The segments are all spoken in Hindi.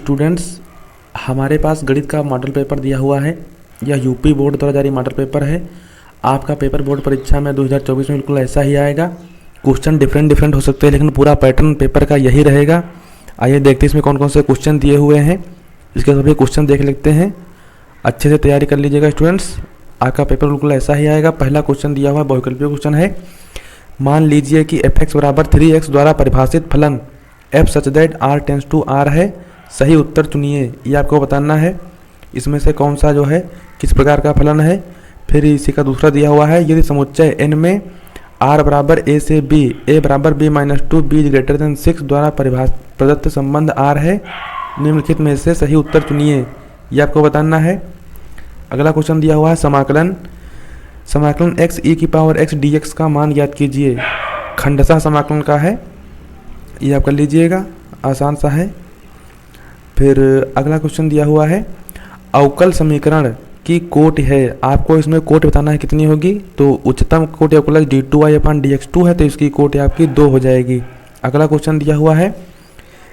स्टूडेंट्स, हमारे पास गणित का मॉडल पेपर दिया हुआ है। यह यूपी बोर्ड द्वारा जारी मॉडल पेपर है। आपका पेपर बोर्ड परीक्षा में 2024 में बिल्कुल ऐसा ही आएगा। क्वेश्चन डिफरेंट हो सकते हैं, लेकिन पूरा पैटर्न पेपर का यही रहेगा। आइए देखते हैं इसमें कौन कौन से क्वेश्चन दिए हुए हैं। इसके सभी क्वेश्चन देख लेते हैं। अच्छे से तैयारी कर लीजिएगा स्टूडेंट्स, आपका पेपर बिल्कुल ऐसा ही आएगा। पहला क्वेश्चन दिया हुआ बहुविकल्पीय क्वेश्चन है। मान लीजिए कि f(x) बराबर 3x द्वारा परिभाषित फलन f such that r tends to r है। सही उत्तर चुनिए, ये आपको बताना है इसमें से कौन सा जो है किस प्रकार का फलन है। फिर इसी का दूसरा दिया हुआ है, यदि समुच्चय n में r बराबर a से b, a बराबर b minus 2, b greater than 6 द्वारा प्रदत्त संबंध r है, निम्नलिखित में से सही उत्तर चुनिए, ये आपको बताना है। अगला क्वेश्चन दिया हुआ है समाकलन x e की पावर x dx का मान ज्ञात कीजिए। खंडशः समाकलन का है, ये आप कर लीजिएगा, आसान सा है। फिर अगला क्वेश्चन दिया हुआ है अवकल समीकरण की कोटि है। आपको इसमें कोटि बताना है कितनी होगी, तो उच्चतम कोटि अवकलज d2y/dx2 है, तो इसकी कोटि आपकी 2 हो जाएगी। अगला क्वेश्चन दिया हुआ है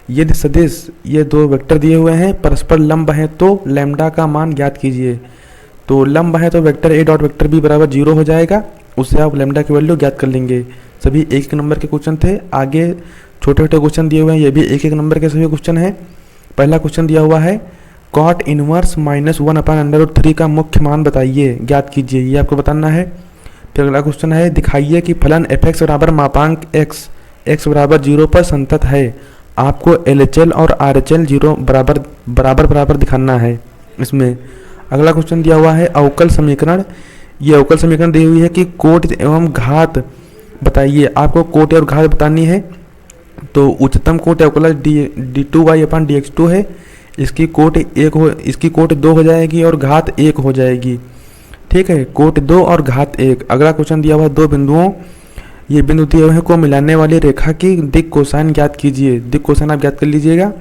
यदि सदिश, ये दो वेक्टर दिए हुए हैं, परस्पर लंब हैं तो लैम्डा का मान ज्ञात कीजिए। तो लंब है तो vector a dot vector b बराबर 0 हो जाएगा, उससे आप लैम्डा की वैल्यू ज्ञात कर लेंगे। सभी एक नंबर के क्वेश्चन थे। आगे छोटे छोटे क्वेश्चन दिए हुए हैं, ये भी एक नंबर के सभी क्वेश्चन हैं। पहला क्वेश्चन दिया हुआ है कॉट इनवर्स -1/√3 का मुख्य मान बताइए, ज्ञात कीजिए, ये आपको बताना है। फिर अगला क्वेश्चन है दिखाइए कि फलन f(x) बराबर मापांक x बराबर 0 पर संतत है। आपको LHL और RHL 0 बराबर दिखाना है इसमें। अगला क्वेश्चन दिया हुआ है अवकल समीकरण। ये अवकल समीकरण दी हुई है कि कोटि एवं घात बताइए। आपको कोटि और घात बतानी है। तो उच्चतम कोटि अवकलज d2y/dx2 है, इसकी कोटि 2 हो जाएगी और घात 1 हो जाएगी। ठीक है, कोटि 2 और घात 1। अगला क्वेश्चन दिया हुआ है दो बिंदुओं, ये बिंदु दिए हुए हैं को मिलाने वाली रेखा की दिक् कोसाइन ज्ञात कीजिए। दिक् कोसाइन आप ज्ञात कर लीजिएगा,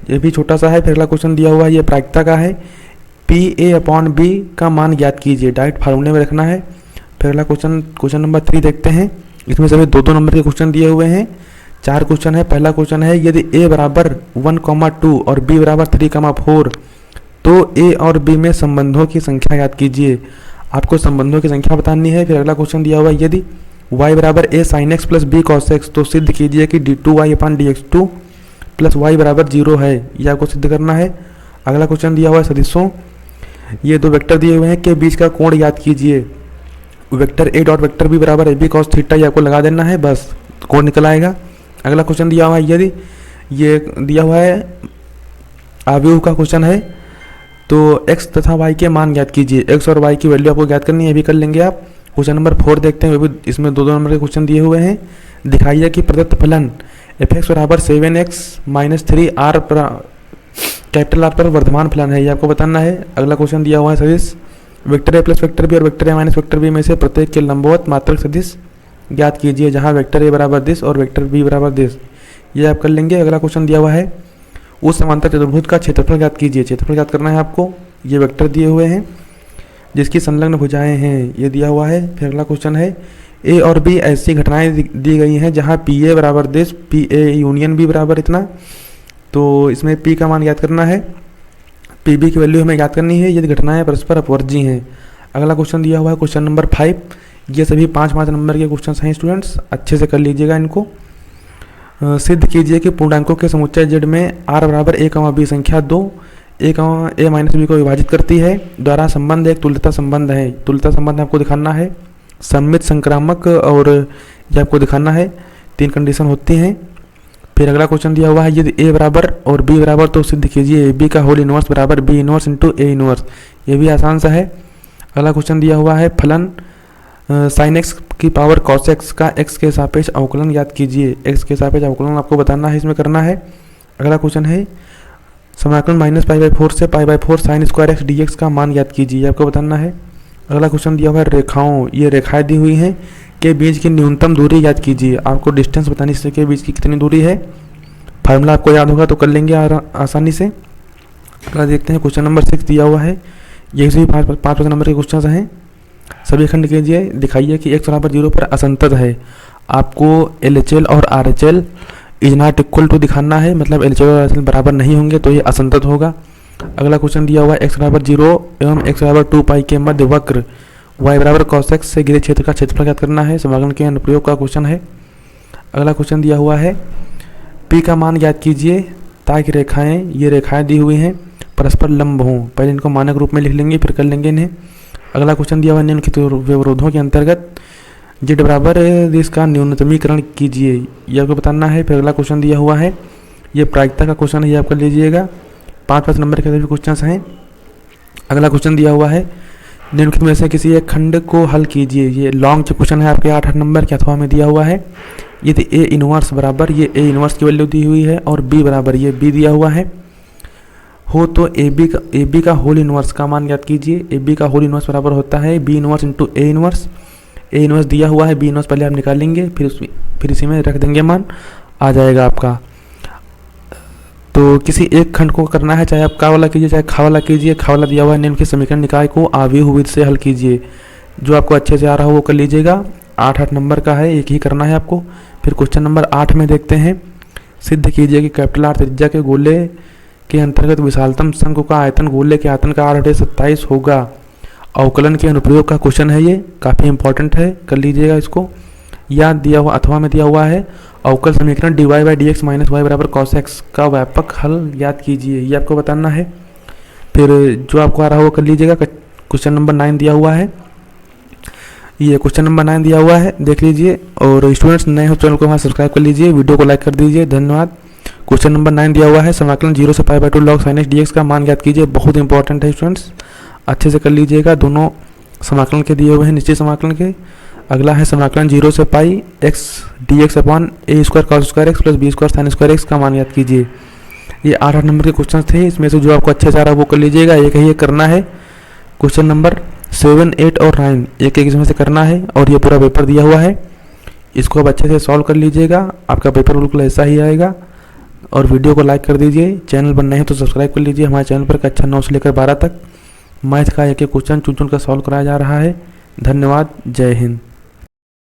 ये भी छोटा सा है। फिर अगला क्वेश्चन दिया हुआ है ये प्रायिकता का है, PA/B का मान ज्ञात कीजिए, डायरेक्ट फार्मूले में रखना है। फिर अगला क्वेश्चन नंबर 3 देखते हैं। इसमें सभी 2 नंबर के क्वेश्चन दिए हुए हैं। 4 क्वेश्चन है। पहला क्वेश्चन है यदि a बराबर 1,2 और b बराबर 3,4 तो a और b में संबंधों की संख्या याद कीजिए। आपको संबंधों की संख्या बतानी है। फिर अगला क्वेश्चन दिया हुआ है यदि y बराबर a sin x plus b cos x, तो सिद्ध कीजिए कि d2y/dx2 प्लस y बराबर 0 है, यह आपको सिद्ध करना है। अगला क्वेश्चन दिया हुआ है सदिशों, ये दो वेक्टर दिए हुए हैं के बीच का कोण याद कीजिए। Vector a dot vector b बराबर ab cos थीटा, ये आपको लगा देना है, बस कोण निकल आएगा। अगला क्वेश्चन दिया हुआ है यदि, ये दिया हुआ है आव्यूह का क्वेश्चन है, तो x तथा y के मान ज्ञात कीजिए। x और y की वैल्यू आपको ज्ञात करनी है, भी कर लेंगे आप। क्वेश्चन नंबर 4 देखते हैं, वे भी इसमें 2 नंबर के क्वेश्चन दिए हुए हैं। दिखाइए कि प्रदत्त फलन f(x) बराबर 7x - 3r कैपिटल R पर वर्धमान फलन है, ये आपको बताना है। अगला क्वेश्चन दिया हुआ है सदिश vector a plus vector b और vector a minus vector b में से प्रत्येक के लंबवत मात्रक सदिश ज्ञात कीजिए, जहां वेक्टर a बराबर दिस और वेक्टर b बराबर दिस, ये आप कर लेंगे। अगला क्वेश्चन दिया हुआ है उस समांतर चतुर्भुज का क्षेत्रफल ज्ञात कीजिए। क्षेत्रफल ज्ञात करना है आपको। ये वेक्टर दिए हुए हैं जिसकी संलग्न भुजाएं हैं, ये दिया हुआ है। फिर अगला क्वेश्चन है a और b ऐसी घटनाएं दी गई हैं जहां PA बराबर दिस, PA यूनियन b बराबर इतना, तो इसमें p का मान याद करना है। PB की वैल्यू हमें याद करनी है यदि घटनाएं परस्पर अपवर्जी हैं। अगला क्वेश्चन दिया हुआ है क्वेश्चन नंबर 5। ये सभी 5 नंबर के क्वेश्चन हैं स्टूडेंट्स, अच्छे से कर लीजिएगा इनको। सिद्ध कीजिए कि पूर्णांकों के समुच्चय z में r बराबर a, b संख्या 2 a माइनस b को विभाजित करती है द्वारा संबंध एक तुल्यता संबंध है। तुल्यता संबंध आपको दिखाना है, सममित संक्रामक, और ये आपको दिखाना है। 3 कंडीशन होती हैं। फिर अगला क्वेश्चन दिया हुआ है यदि a बराबर और b बराबर, तो सिद्ध कीजिए b का होल इनवर्स बराबर b inverse into a inverse, ये भी आसान सा है। अगला क्वेश्चन दिया हुआ है फलन sin x की पावर cos x का x के सापेक्ष अवकलन याद कीजिए। x के सापेक्ष अवकलन आपको बताना है, इसमें करना है। अगला क्वेश्चन है समाकलन -π/4 से π/4 sin स्क्वायर x dx का मान याद कीजिए, आपको बताना है। अगला क्वेश्चन दिया हुआ है रेखाओं, ये रेखाएं दी हुई हैं के बीच की न्यूनतम दूरी याद कीजिए। आपको डिस्टेंस बतानी है के बीच की कितनी दूरी है। फार्मूला आपको याद होगा तो कर लेंगे आसानी से। अगला देखते हैं क्वेश्चन नंबर 6 दिया हुआ है। ये सभी 5 नंबर के क्वेश्चन हैं। सभी खंड कीजिए। दिखाइए कि x बराबर 0 पर असंतत है। आपको LHL और RHL is not equal to दिखाना है, मतलब एलसीएम और बराबर नहीं होंगे तो ये असंतत होगा। अगला क्वेश्चन दिया हुआ है x बराबर 0 एवं x बराबर 2 पाई के मध्य वक्र y बराबर cos x से घिरे क्षेत्र का क्षेत्रफल ज्ञात करना है। समाकलन के अनुप्रयोग का क्वेश्चन है। अगला क्वेश्चन दिया हुआ है p का मान ज्ञात कीजिए ताकि ये रेखाएं दी हुई हैं परस्पर लंब हों। पहले इनको मानक रूप में लिख लेंगे फिर कर लेंगे इन्हें। अगला क्वेश्चन दिया हुआ है निम्नलिखित व्यवरोधों के अंतर्गत z बराबर इसका न्यूनतमीकरण कीजिए, ये आपको बताना है। फिर अगला क्वेश्चन दिया हुआ है ये प्रायिकता का क्वेश्चन है, ये आप कर लीजिएगा। 5 नंबर के सभी क्वेश्चन हैं। अगला क्वेश्चन दिया हुआ है निम्नलिखित में से किसी एक खंड को हल कीजिए, ये लॉन्ग जो क्वेश्चन है आपके 8 नंबर के अथवा में दिया हुआ है। यदि a इनवर्स बराबर ये a इनवर्स की वैल्यू दी हुई है और b बराबर ये b दिया हुआ है हो तो ab का होल इनवर्स का मान ज्ञात कीजिए। ab का होल इनवर्स बराबर होता है b inverse into a inverse. a inverse दिया हुआ है, b इनवर्स पहले आप निकालेंगे फिर इसी में रख देंगे, मान आ जाएगा आपका। तो किसी एक खंड को करना है, चाहे आप का वाला कीजिए चाहे खा वाला कीजिए। खा वाला दिया हुआ है निम्नलिखित समीकरण निकाय को आव्यूह विधि से हल कीजिए, जो आपको अच्छे से आ रहा हो वो कर लीजिएगा। 8 नंबर का है, एक ही करना है आपको। फिर क्वेश्चन नंबर 8 में देखते हैं सिद्ध कीजिए कि कैपिटल R त्रिज्या के गोले के अंतर्गत विशालतम शंकु का आयतन गोले के आयतन का 8/27 होगा। अवकलन के अनुप्रयोग का क्वेश्चन है, ये काफ़ी इंपॉर्टेंट है, कर लीजिएगा इसको। या दिया हुआ अथवा में दिया हुआ है अवकल समीकरण dy/dx माइनस y बराबर cos x का व्यापक हल ज्ञात कीजिए, ये आपको बताना है। फिर जो आपको आ रहा हो वो कर लीजिएगा। क्वेश्चन नंबर 9 दिया हुआ है, ये क्वेश्चन नंबर 9 दिया हुआ है, देख लीजिए। और स्टूडेंट्स नए हो चैनल को वहाँ सब्सक्राइब कर लीजिए, वीडियो को लाइक कर दीजिए, धन्यवाद। क्वेश्चन नंबर 9 दिया हुआ है समाकलन 0 से π/2 log sin x dx का मान ज्ञात कीजिए, बहुत इंपॉर्टेंट है स्टूडेंट्स, अच्छे से कर लीजिएगा। दोनों समाकलन के दिए हुए हैं, निश्चित समाकलन के। अगला है समाकलन 0 से पाई x dx upon a square cos square x plus b square sin square x का मान ज्ञात कीजिए। ये 8 नंबर के क्वेश्चन थे, इसमें से जो आपको अच्छे से आ रहा है वो कर लीजिएगा, एक ही करना है। क्वेश्चन नंबर 7, 8 और 9 एक इसमें से करना है। और ये पूरा पेपर दिया हुआ है, इसको आप अच्छे से सॉल्व कर लीजिएगा, आपका पेपर बिल्कुल ऐसा ही आएगा। और वीडियो को लाइक कर दीजिए, चैनल पर नए हैं तो सब्सक्राइब कर लीजिए। हमारे चैनल पर कक्षा 9 से लेकर 12 तक मैथ का एक क्वेश्चन चुन चुन कर सॉल्व कराया जा रहा है। धन्यवाद, जय हिंद।